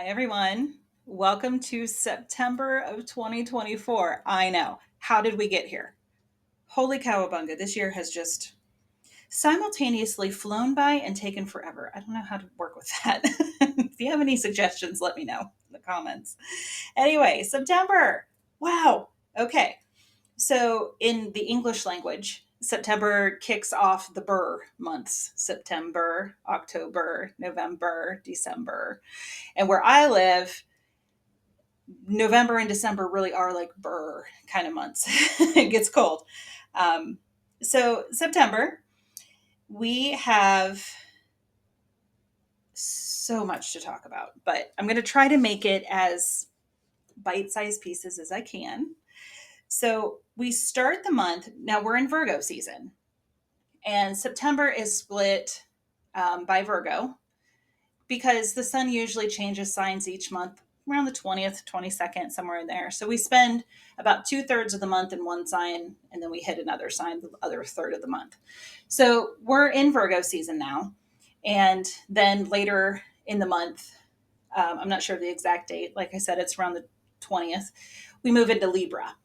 Hi, everyone. Welcome to September of 2024. I know. How did we get here? Holy cowabunga. This year has just simultaneously flown by and taken forever. I don't know how to work with that. If you have any suggestions, let me know in the comments. Anyway, September. Wow. Okay. So, in the English language, September kicks off the Burr months: September, October, November, December. And where I live, November and December really are like burr kind of months. It gets cold. Um, so, September, we have so much to talk about, but I'm going to try to make it as bite sized pieces as I can. So, we start the month, now we're in Virgo season, and September is split by Virgo because the sun usually changes signs each month around the 20th, 22nd, somewhere in there. So we spend about 2/3 of the month in one sign, and then we hit another sign the other third of the month. So we're in Virgo season now. And then later in the month, I'm not sure the exact date. Like I said, it's around the 20th. We move into Libra.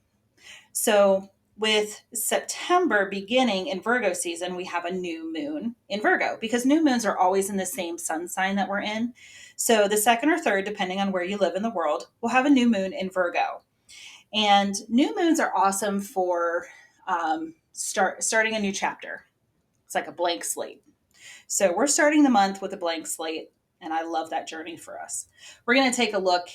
So with September beginning in Virgo season, we have a new moon in Virgo because new moons are always in the same sun sign that we're in. So the second or third, depending on where you live in the world, we'll have a new moon in Virgo. And new moons are awesome for starting a new chapter. It's like a blank slate. So we're starting the month with a blank slate, and I love that journey for us. We're going to take a look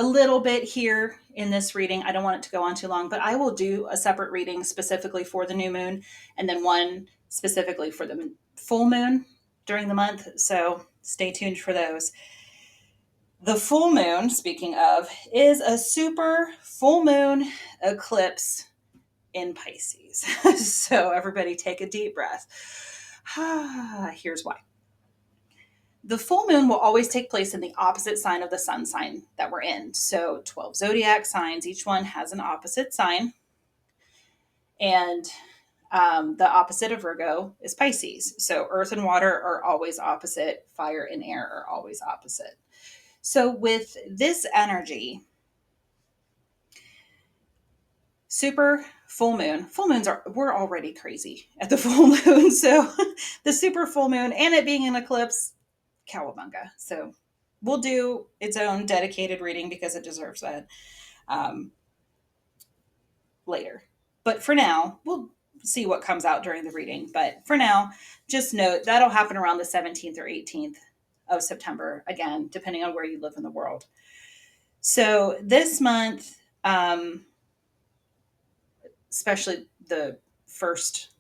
a little bit here in this reading. I don't want it to go on too long, but I will do a separate reading specifically for the new moon and then one specifically for the full moon during the month. So stay tuned for those. The full moon, speaking of, is a super full moon eclipse in Pisces. So everybody take a deep breath. Here's why. The full moon will always take place in the opposite sign of the sun sign that we're in. So 12 zodiac signs, each one has an opposite sign. And the opposite of Virgo is Pisces. So earth and water are always opposite, fire and air are always opposite. So with this energy, super full moons we're already crazy at the full moon. So the super full moon and it being an eclipse, cowabunga. So we'll do its own dedicated reading because it deserves that um, later. But for now, we'll see what comes out during the reading. But for now, just note that'll happen around the 17th or 18th of September, again, depending on where you live in the world. So this month, especially the first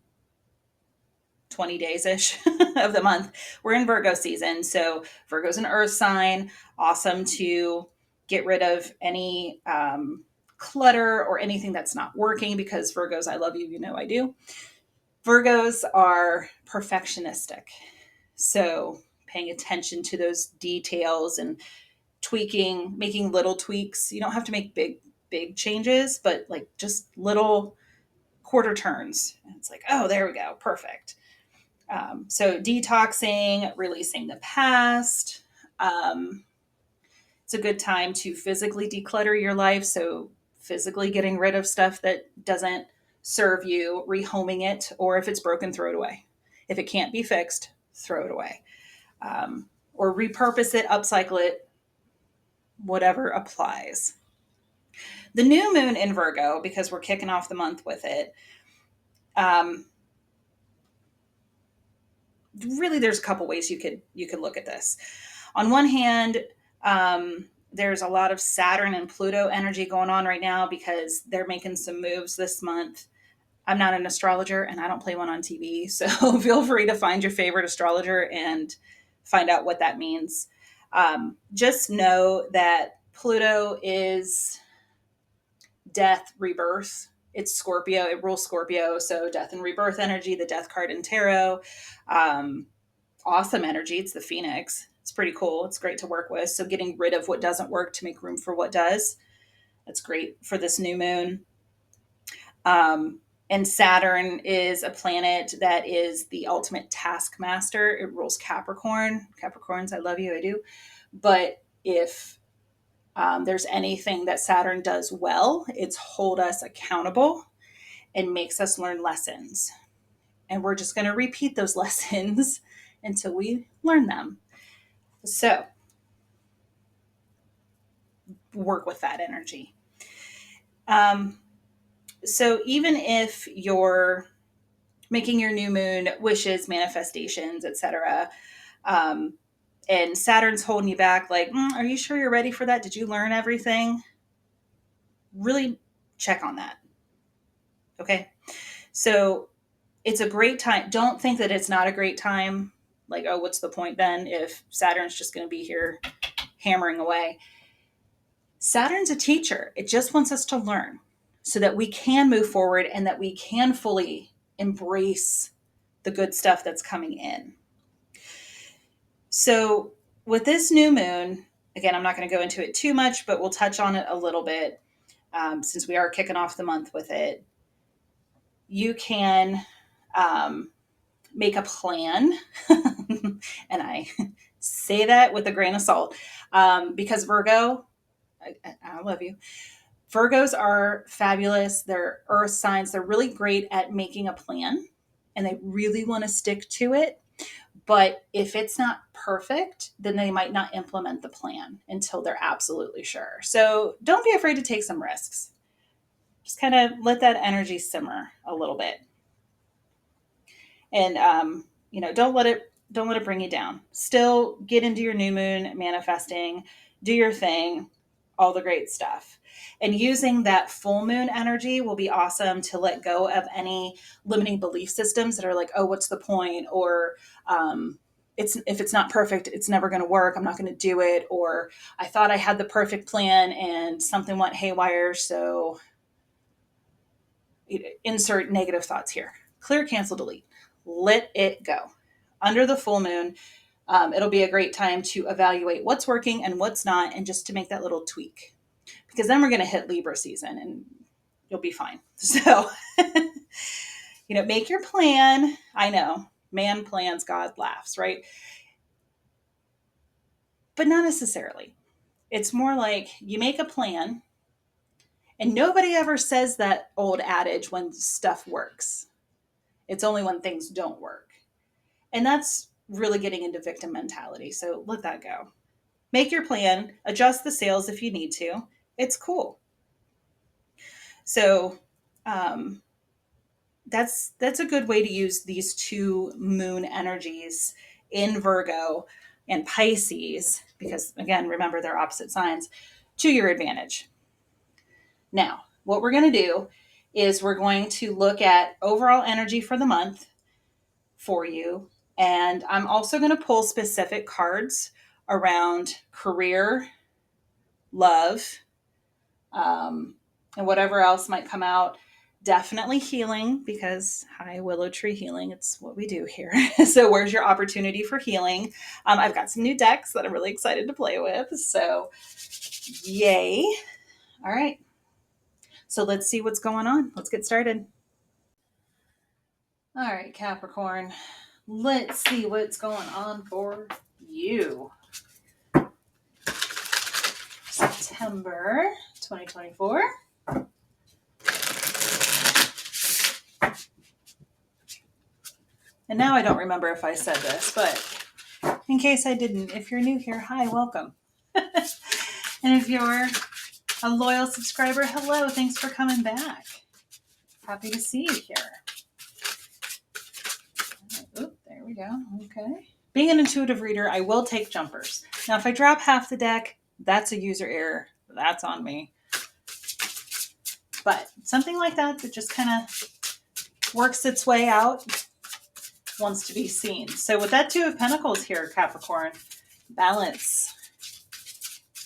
20 days ish of the month, we're in Virgo season. So Virgo's an earth sign, awesome to get rid of any clutter or anything that's not working because Virgos, I love you, you know I do. Virgos are perfectionistic. So paying attention to those details and tweaking, making little tweaks. You don't have to make big changes, but like just little quarter turns. And it's like, oh, there we go. Perfect. So detoxing, releasing the past. It's a good time to physically declutter your life. So physically getting rid of stuff that doesn't serve you, rehoming it, or if it's broken, throw it away. If it can't be fixed, throw it away. Or repurpose it, upcycle it, whatever applies. The new moon in Virgo, because we're kicking off the month with it, really there's a couple ways you could look at this. On one hand, there's a lot of Saturn and Pluto energy going on right now because they're making some moves this month. I'm not an astrologer and I don't play one on TV, so feel free to find your favorite astrologer and find out what that means. Just know that Pluto is death, rebirth. It's Scorpio. It rules Scorpio. So death and rebirth energy, the death card in tarot. Awesome energy. It's the Phoenix. It's pretty cool. It's great to work with. So getting rid of what doesn't work to make room for what does. That's great for this new moon. And Saturn is a planet that is the ultimate taskmaster. It rules Capricorn. Capricorns, I love you, I do. But if there's anything that Saturn does well, it's hold us accountable and makes us learn lessons. And we're just going to repeat those lessons until we learn them. So work with that energy. So even if you're making your new moon wishes, manifestations, etc., and Saturn's holding you back, like, are you sure you're ready for that? Did you learn everything? Really check on that. Okay. So it's a great time. Don't think that it's not a great time. Like, oh, what's the point then if Saturn's just going to be here hammering away? Saturn's a teacher. It just wants us to learn so that we can move forward and that we can fully embrace the good stuff that's coming in. So with this new moon, again, I'm not going to go into it too much, but we'll touch on it a little bit since we are kicking off the month with it. You can make a plan. And I say that with a grain of salt because Virgo, I love you. Virgos are fabulous. They're earth signs. They're really great at making a plan and they really want to stick to it. But if it's not perfect, then they might not implement the plan until they're absolutely sure. So don't be afraid to take some risks. Just kind of let that energy simmer a little bit. And, don't let it bring you down. Still get into your new moon manifesting, do your thing, all the great stuff. And using that full moon energy will be awesome to let go of any limiting belief systems that are like, oh, what's the point? Or if it's not perfect, it's never going to work. I'm not going to do it. Or I thought I had the perfect plan and something went haywire. So insert negative thoughts here. Clear, cancel, delete. Let it go. Under the full moon, it'll be a great time to evaluate what's working and what's not, and just to make that little tweak. Because then we're going to hit Libra season and you'll be fine. So, make your plan. I know, man plans, God laughs, right? But not necessarily. It's more like you make a plan, and nobody ever says that old adage when stuff works. It's only when things don't work. And that's really getting into victim mentality. So let that go. Make your plan, adjust the sails if you need to. It's cool. So that's a good way to use these two moon energies in Virgo and Pisces, because again, remember they're opposite signs, to your advantage. Now, what we're going to do is we're going to look at overall energy for the month for you. And I'm also going to pull specific cards around career, love, and whatever else might come out. Definitely healing, because hi, Willow Tree Healing. It's what we do here. So where's your opportunity for healing? I've got some new decks that I'm really excited to play with. So yay. All right. So let's see what's going on. Let's get started. All right, Capricorn. Let's see what's going on for you. September 2024. And now I don't remember if I said this, but in case I didn't, if you're new here, hi, welcome. And if you're a loyal subscriber, hello, thanks for coming back. Happy to see you here. Oop, there we go. Okay. Being an intuitive reader, I will take jumpers. Now, if I drop half the deck, that's a user error. That's on me. But something like that just kind of works its way out wants to be seen. So with that Two of Pentacles here, Capricorn, balance.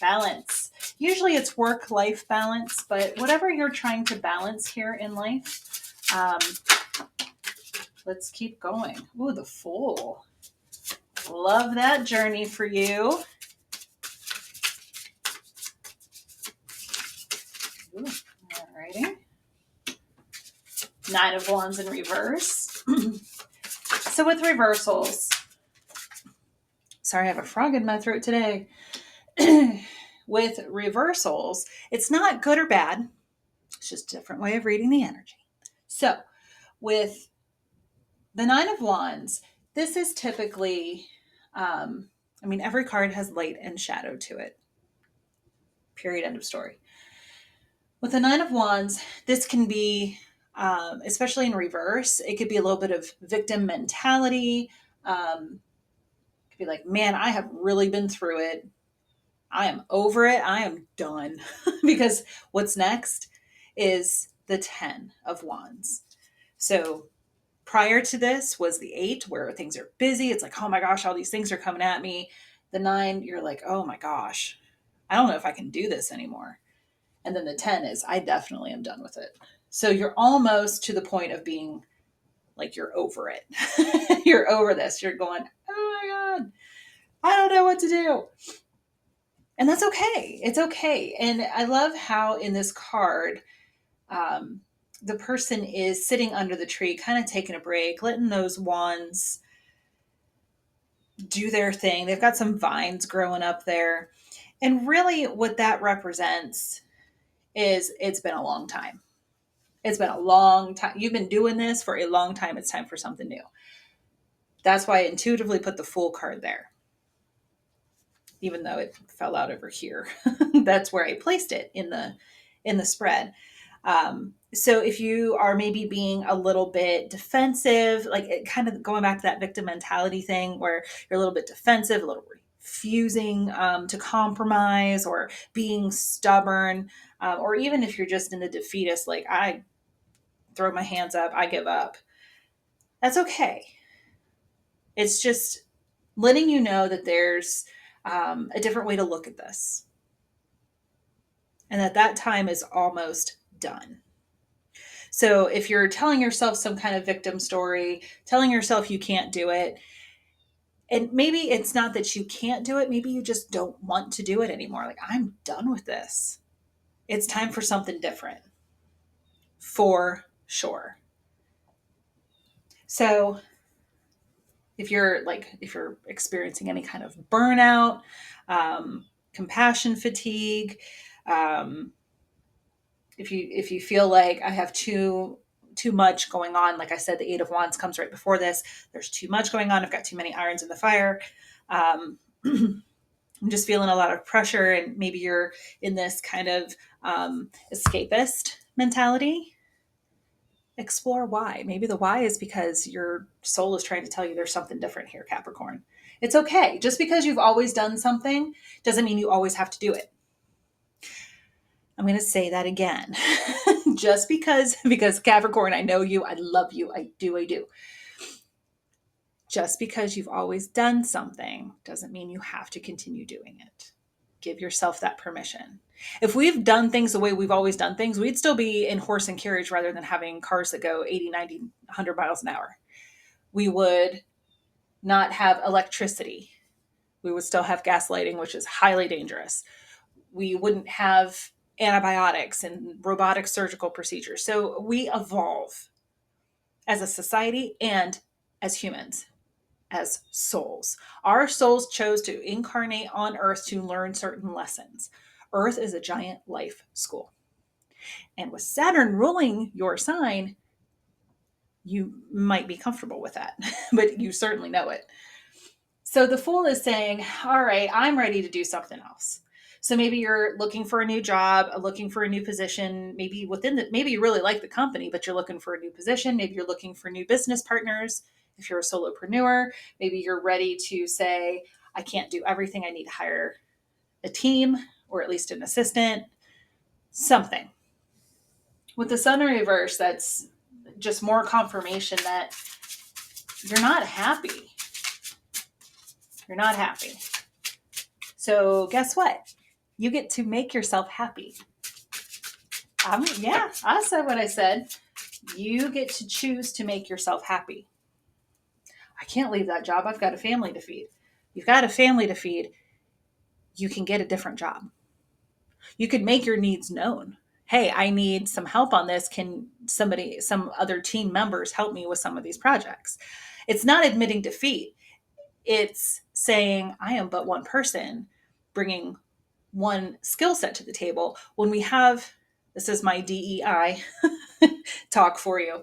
Balance. Usually it's work-life balance, but whatever you're trying to balance here in life, let's keep going. Ooh, the Fool. Love that journey for you. Ooh, alrighty. Nine of Wands in reverse. So with reversals, sorry, I have a frog in my throat today. With reversals, it's not good or bad. It's just a different way of reading the energy. So with the Nine of Wands, this is typically, every card has light and shadow to it. Period. End of story. With the Nine of Wands, this can be, especially in reverse, it could be a little bit of victim mentality. It could be like, man, I have really been through it. I am over it. I am done. Because what's next is the 10 of Wands. So prior to this was the 8, where things are busy. It's like, oh my gosh, all these things are coming at me. The 9, you're like, oh my gosh, I don't know if I can do this anymore. And then the 10 is, I definitely am done with it. So you're almost to the point of being like, you're over it. You're over this. You're going, oh my God, I don't know what to do. And that's okay. It's okay. And I love how in this card, the person is sitting under the tree, kind of taking a break, letting those wands do their thing. They've got some vines growing up there. And really what that represents is it's been a long time. It's been a long time. You've been doing this for a long time. It's time for something new. That's why I intuitively put the Fool card there. Even though it fell out over here. That's where I placed it in the spread. So if you are maybe being a little bit defensive, like it kind of going back to that victim mentality thing where you're a little bit defensive, a little refusing to compromise or being stubborn, or even if you're just in the defeatist, like I throw my hands up, I give up. That's okay. It's just letting you know that there's a different way to look at this. And that time is almost done. So if you're telling yourself some kind of victim story, telling yourself you can't do it, and maybe it's not that you can't do it, maybe you just don't want to do it anymore. Like, I'm done with this. It's time for something different. For sure. So if you're experiencing any kind of burnout, compassion fatigue, if you feel like I have too much going on, like I said, the 8 of Wands comes right before this. There's too much going on. I've got too many irons in the fire. I'm just feeling a lot of pressure, and maybe you're in this kind of escapist mentality. Explore why. Maybe the why is because your soul is trying to tell you there's something different here, Capricorn. It's okay. Just because you've always done something doesn't mean you always have to do it. I'm going to say that again. Just because Capricorn, I know you, I love you, I do. Just because you've always done something doesn't mean you have to continue doing it. Give yourself that permission. If we've done things the way we've always done things, we'd still be in horse and carriage rather than having cars that go 80, 90, 100 miles an hour. We would not have electricity. We would still have gaslighting, which is highly dangerous. We wouldn't have antibiotics and robotic surgical procedures. So we evolve as a society and as humans, as souls. Our souls chose to incarnate on Earth to learn certain lessons. Earth is a giant life school. And with Saturn ruling your sign, you might be comfortable with that, but you certainly know it. So the Fool is saying, all right, I'm ready to do something else. So maybe you're looking for a new job, looking for a new position, maybe you really like the company, but you're looking for a new position. Maybe you're looking for new business partners. If you're a solopreneur, maybe you're ready to say, I can't do everything. I need to hire a team or at least an assistant, something. With the Sun in reverse, that's just more confirmation that you're not happy. You're not happy. So guess what? You get to make yourself happy. I said what I said. You get to choose to make yourself happy. I can't leave that job. I've got a family to feed. You've got a family to feed. You can get a different job. You could make your needs known. hey, I need some help on this. Can some other team members help me with some of these projects? It's not admitting defeat. It's saying, I am but one person bringing one skill set to the table. When we have, this is my DEI talk for you.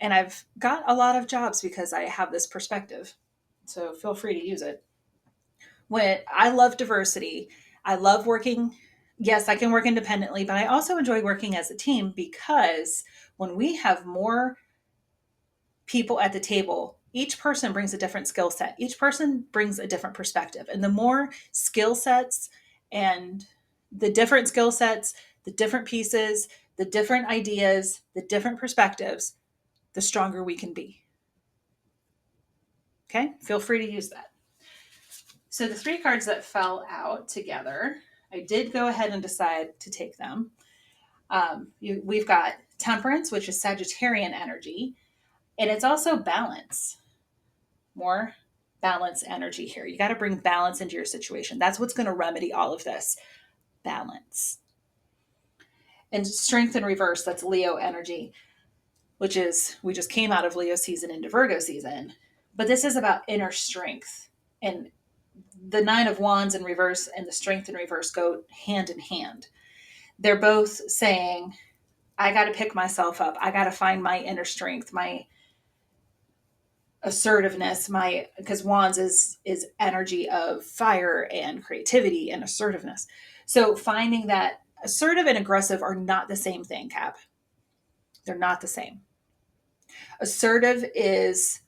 And I've got a lot of jobs because I have this perspective. So feel free to use it. When I love diversity, I love working. Yes, I can work independently, but I also enjoy working as a team because when we have more people at the table, each person brings a different skill set. Each person brings a different perspective. And the more skill sets and the different skill sets, the different pieces, the different ideas, the different perspectives, the stronger we can be. Okay, feel free to use that. So the 3 cards that fell out together, I did go ahead and decide to take them. We've got Temperance, which is Sagittarian energy, and it's also balance. More balance energy here. You got to bring balance into your situation. That's what's going to remedy all of this. Balance. And Strength in reverse, that's Leo energy, which is, we just came out of Leo season into Virgo season. But this is about inner strength. And the 9 of Wands in reverse and the Strength in reverse go hand in hand. They're both saying, I got to pick myself up. I got to find my inner strength, my assertiveness, because Wands is energy of fire and creativity and assertiveness. So finding that assertive and aggressive are not the same thing, Cap. They're not the same. Assertive is,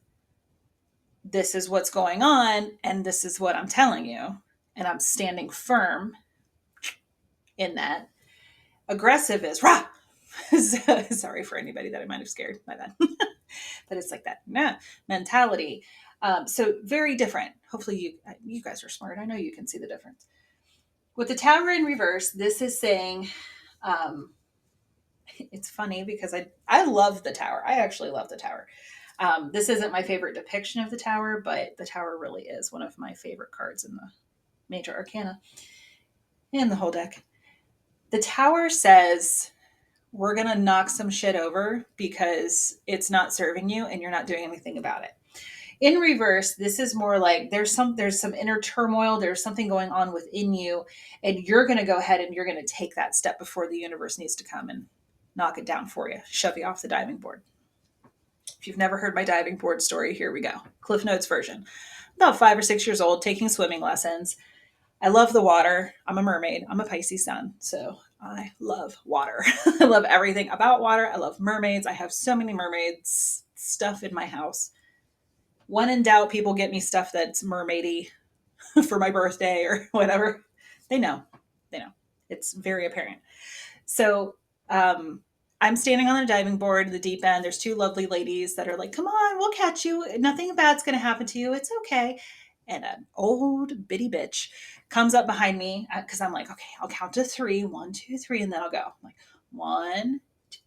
this is what's going on and this is what I'm telling you, and I'm standing firm in that. Aggressive is rah. Sorry for anybody that I might have scared by that. But it's like that mentality. So very different. Hopefully you guys are smart. I know you can see the difference. With the Tower in reverse, this is saying, it's funny because I love the Tower. I actually love the Tower. This isn't my favorite depiction of the Tower, but the Tower really is one of my favorite cards in the Major Arcana and the whole deck. The Tower says, we're going to knock some shit over because it's not serving you and you're not doing anything about it. In reverse, this is more like there's some inner turmoil. There's something going on within you, and you're going to go ahead and you're going to take that step before the universe needs to come and knock it down for you, shove you off the diving board. If you've never heard my diving board story, here we go. Cliff Notes version. About 5 or 6 years old, taking swimming lessons. I love the water. I'm a mermaid. I'm a Pisces sun, so I love water. I love everything about water. I love mermaids. I have so many mermaids stuff in my house. When in doubt, people get me stuff that's mermaidy for my birthday or whatever. They know. It's very apparent. So I'm standing on a diving board, the deep end. There's 2 lovely ladies that are like, come on, we'll catch you. Nothing bad's going to happen to you. It's okay. And an old bitty bitch comes up behind me because I'm like, okay, I'll count to 3. 1, 2, 3, and then I'll go. I'm like, 1,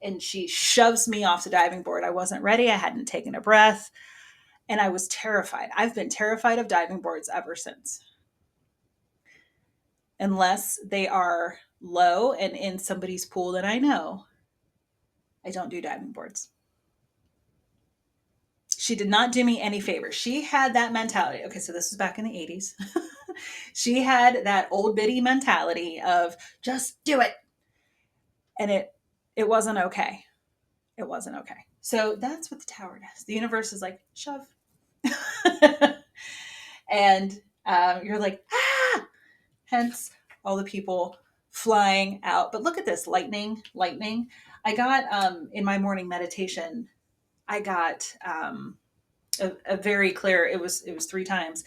and she shoves me off the diving board. I wasn't ready. I hadn't taken a breath, and I was terrified. I've been terrified of diving boards ever since. Unless they are low and in somebody's pool that I know, I don't do diving boards. She did not do me any favors. She had that mentality. Okay, so this was back in the 80s. She had that old biddy mentality of just do it. And it wasn't okay. It wasn't okay. So that's what the Tower does. The universe is like, shove. And you're like, ah! Hence all the people flying out. But look at this, lightning. I got, in my morning meditation, I got a very clear, it was 3 times,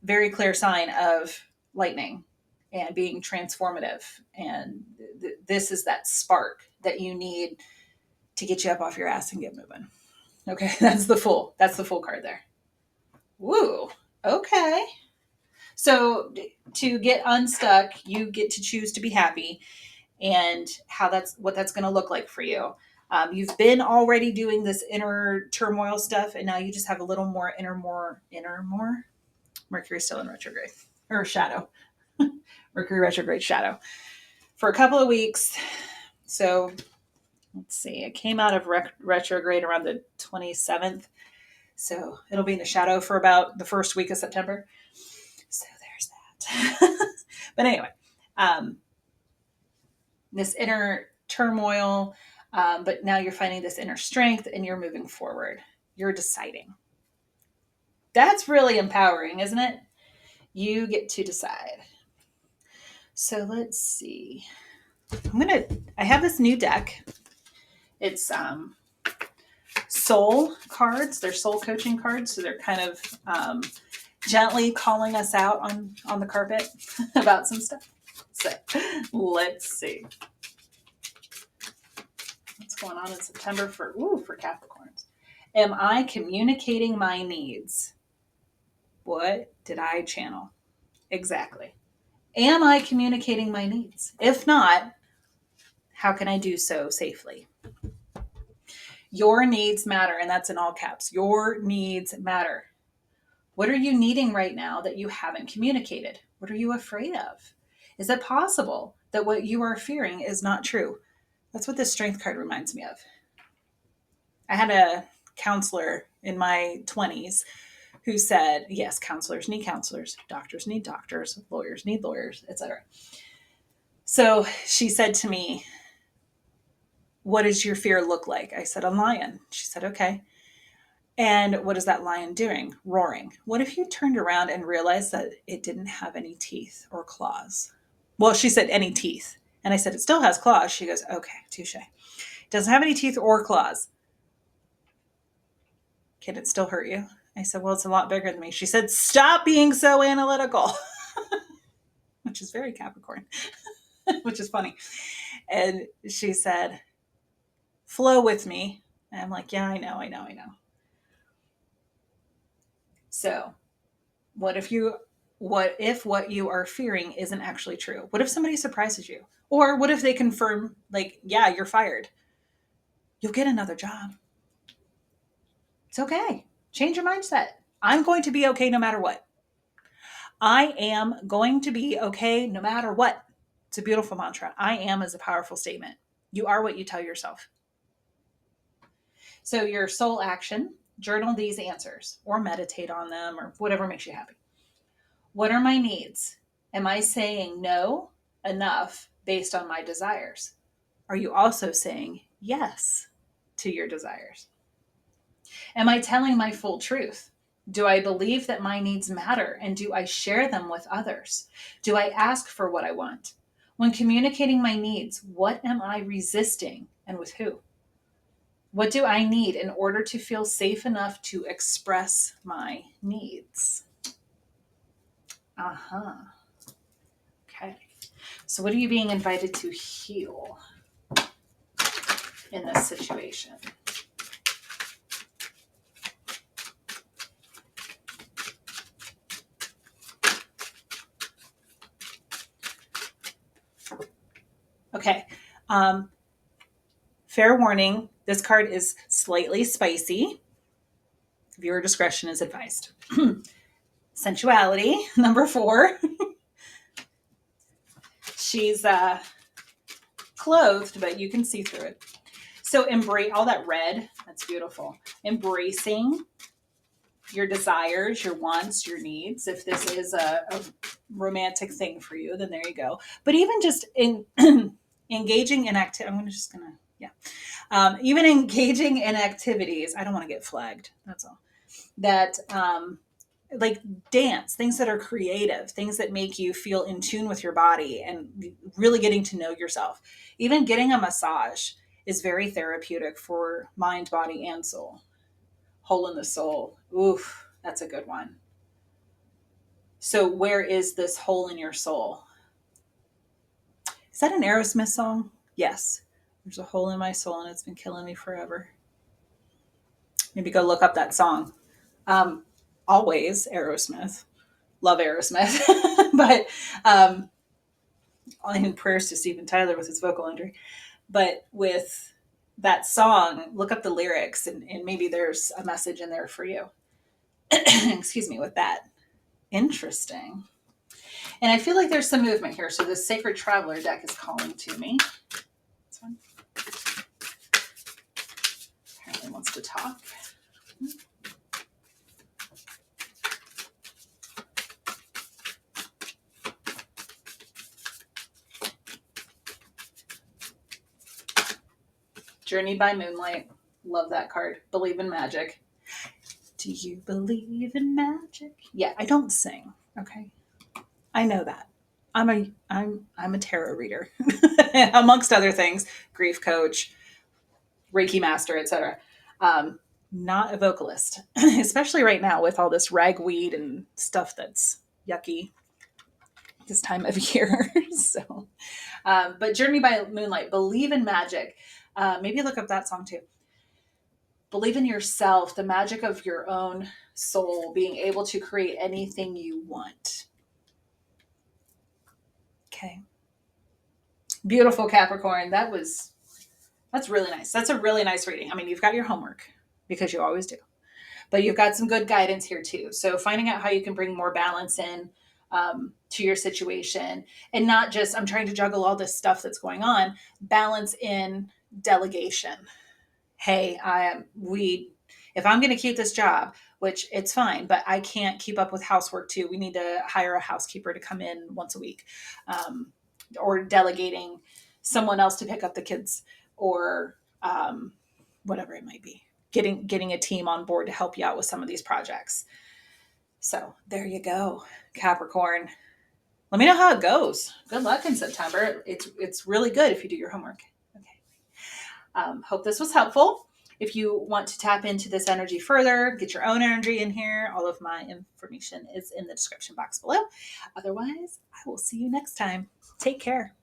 very clear sign of lightning and being transformative. And this is that spark that you need to get you up off your ass and get moving. Okay, that's the full card there. Woo. Okay. So to get unstuck, you get to choose to be happy, and what that's going to look like for you. You've been already doing this inner turmoil stuff, and now you just have a little more inner more. Mercury's still in retrograde or shadow. Mercury retrograde shadow for a couple of weeks. So let's see. It came out of retrograde around the 27th. So it'll be in the shadow for about the first week of September. So there's that. But anyway, this inner turmoil, but now you're finding this inner strength and you're moving forward. You're deciding. That's really empowering, isn't it? You get to decide. So let's see. I have this new deck. It's soul cards. They're soul coaching cards. So they're kind of gently calling us out on the carpet about some stuff. So let's see. What's going on in September for Capricorns? Am I communicating my needs? What did I channel? Exactly. Am I communicating my needs? If not, how can I do so safely? Your needs matter, and that's in all caps. Your needs matter. What are you needing right now that you haven't communicated? What are you afraid of? Is it possible that what you are fearing is not true? That's what this strength card reminds me of. I had a counselor in my 20s who said, yes, counselors need counselors, doctors need doctors, lawyers need lawyers, etc. So she said to me, what does your fear look like? I said, a lion. She said, okay. And what is that lion doing? Roaring. What if you turned around and realized that it didn't have any teeth or claws? Well, she said any teeth. And I said, it still has claws. She goes, okay, touche. It doesn't have any teeth or claws. Can it still hurt you? I said, well, it's a lot bigger than me. She said, stop being so analytical, which is very Capricorn, which is funny. And she said, flow with me. And I'm like, yeah, I know. So what if what you are fearing isn't actually true? What if somebody surprises you? Or what if they confirm, like, yeah, you're fired? You'll get another job. It's okay. Change your mindset. I'm going to be okay no matter what. I am going to be okay no matter what. It's a beautiful mantra. I am is a powerful statement. You are what you tell yourself. So your soul action, journal these answers or meditate on them or whatever makes you happy. What are my needs? Am I saying no enough based on my desires? Are you also saying yes to your desires? Am I telling my full truth? Do I believe that my needs matter and do I share them with others? Do I ask for what I want? When communicating my needs, what am I resisting and with who? What do I need in order to feel safe enough to express my needs? Okay. So what are you being invited to heal in this situation? Okay. Fair warning, this card is slightly spicy. Viewer discretion is advised. Sensuality, number 4. She's clothed, but you can see through it. So embrace all that red. That's beautiful. Embracing your desires, your wants, your needs. If this is a romantic thing for you, then there you go. But even just in engaging in even engaging in activities. I don't want to get flagged. That's all. That like dance, things that are creative, things that make you feel in tune with your body and really getting to know yourself. Even getting a massage is very therapeutic for mind, body, and soul. Hole in the soul. Oof, that's a good one. So where is this hole in your soul? Is that an Aerosmith song? Yes. There's a hole in my soul and it's been killing me forever. Maybe go look up that song. Always Aerosmith. Love Aerosmith. But in prayers to Steven Tyler with his vocal injury. But with that song, look up the lyrics and maybe there's a message in there for you. Excuse me, with that. Interesting. And I feel like there's some movement here. So the Sacred Traveler deck is calling to me. this one. Apparently wants to talk. Journey by Moonlight. Love that card. Believe in magic. Do you believe in magic? Yeah, I don't sing. Okay. I know that. I'm a tarot reader, amongst other things, grief coach, Reiki master, etc. Not a vocalist, especially right now with all this ragweed and stuff that's yucky this time of year. So, but Journey by Moonlight, believe in magic. Maybe look up that song too. Believe in yourself, the magic of your own soul, being able to create anything you want. Okay. Beautiful, Capricorn. That's really nice. That's a really nice reading. I mean, you've got your homework because you always do, but you've got some good guidance here too. So finding out how you can bring more balance in to your situation, and not just, I'm trying to juggle all this stuff that's going on, balance in delegation. Hey, if I'm going to keep this job, which it's fine, but I can't keep up with housework too. We need to hire a housekeeper to come in once a week, or delegating someone else to pick up the kids, or whatever it might be. Getting a team on board to help you out with some of these projects. So there you go, Capricorn. Let me know how it goes. Good luck in September. It's really good if you do your homework. Okay. Hope this was helpful. If you want to tap into this energy further, get your own energy in here, all of my information is in the description box below. Otherwise, I will see you next time. Take care.